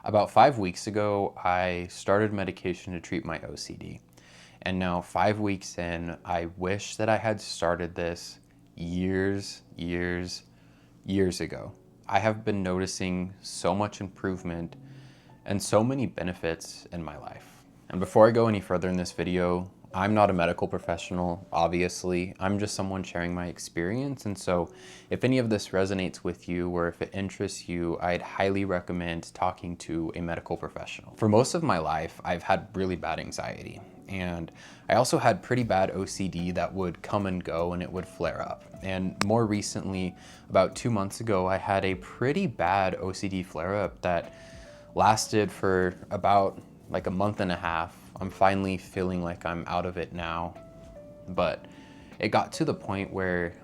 About 5 weeks ago, I started medication to treat my OCD. And now 5 weeks in, I wish that I had started this years ago. I have been noticing so much improvement and so many benefits in my life. And before I go any further in this video, I'm not a medical professional, obviously. I'm just someone sharing my experience. And so if any of this resonates with you or if it interests you, I'd highly recommend talking to a medical professional. For most of my life, I've had really bad anxiety. And I also had pretty bad OCD that would come and go and it would flare up. And more recently, about 2 months ago, I had a pretty bad OCD flare up that lasted for about like a month and a half. I'm finally feeling like I'm out of it now, but it got to the point where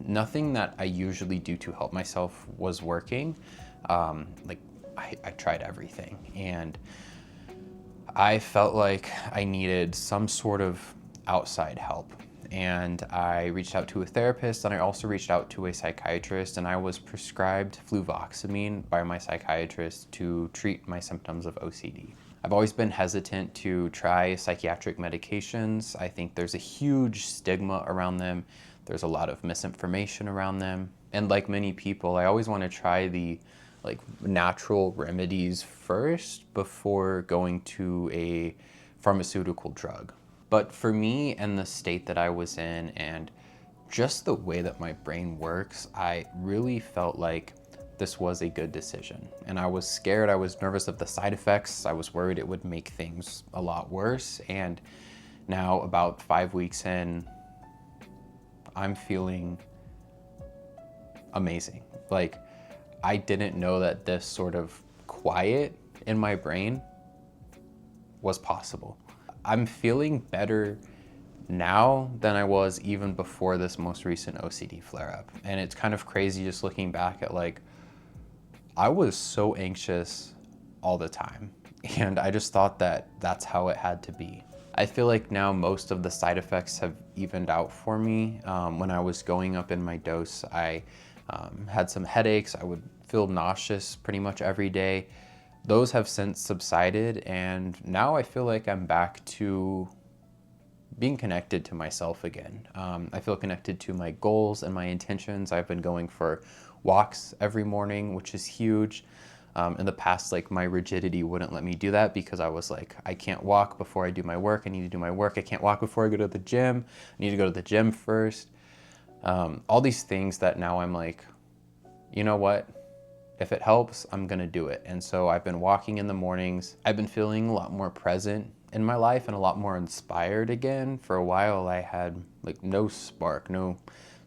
nothing that I usually do to help myself was working. I tried everything and I felt like I needed some sort of outside help. And I reached out to a therapist and I also reached out to a psychiatrist, and I was prescribed fluvoxamine by my psychiatrist to treat my symptoms of OCD. I've always been hesitant to try psychiatric medications. I think there's a huge stigma around them. There's a lot of misinformation around them. And like many people, I always want to try the natural remedies first before going to a pharmaceutical drug. But for me and the state that I was in and just the way that my brain works, I really felt like this was a good decision. And I was scared, I was nervous of the side effects. I was worried it would make things a lot worse. And now about 5 weeks in, I'm feeling amazing. Like, I didn't know that this sort of quiet in my brain was possible. I'm feeling better now than I was even before this most recent OCD flare-up. And it's kind of crazy just looking back at I was so anxious all the time. And I just thought that that's how it had to be. I feel like now most of the side effects have evened out for me. When I was going up in my dose, I had some headaches. I would feel nauseous pretty much every day. Those have since subsided, and now I feel like I'm back to being connected to myself again. I feel connected to my goals and my intentions. I've been going for walks every morning, which is huge. In the past, my rigidity wouldn't let me do that because I was like, I can't walk before I do my work. I need to do my work. I can't walk before I go to the gym. I need to go to the gym first. All these things that now I'm like, you know what? If it helps, I'm gonna do it. And so I've been walking in the mornings. I've been feeling a lot more present in my life and a lot more inspired again. For a while, I had no spark, no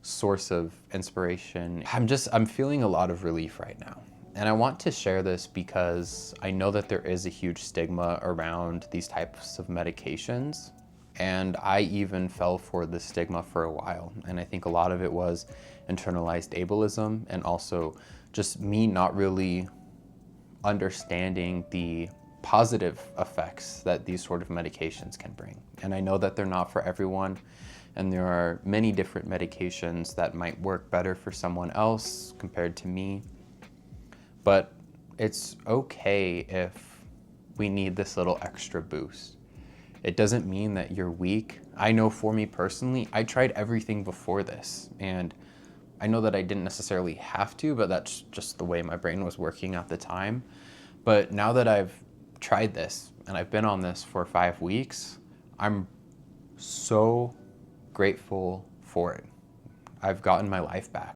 source of inspiration. I'm feeling a lot of relief right now. And I want to share this because I know that there is a huge stigma around these types of medications. And I even fell for the stigma for a while. And I think a lot of it was internalized ableism and also just me not really understanding the positive effects that these sort of medications can bring. And I know that they're not for everyone. And there are many different medications that might work better for someone else compared to me. But it's okay if we need this little extra boost. It doesn't mean that you're weak. I know for me personally, I tried everything before this, and I know that I didn't necessarily have to, but that's just the way my brain was working at the time. But now that I've tried this and I've been on this for 5 weeks, I'm so grateful for it. I've gotten my life back.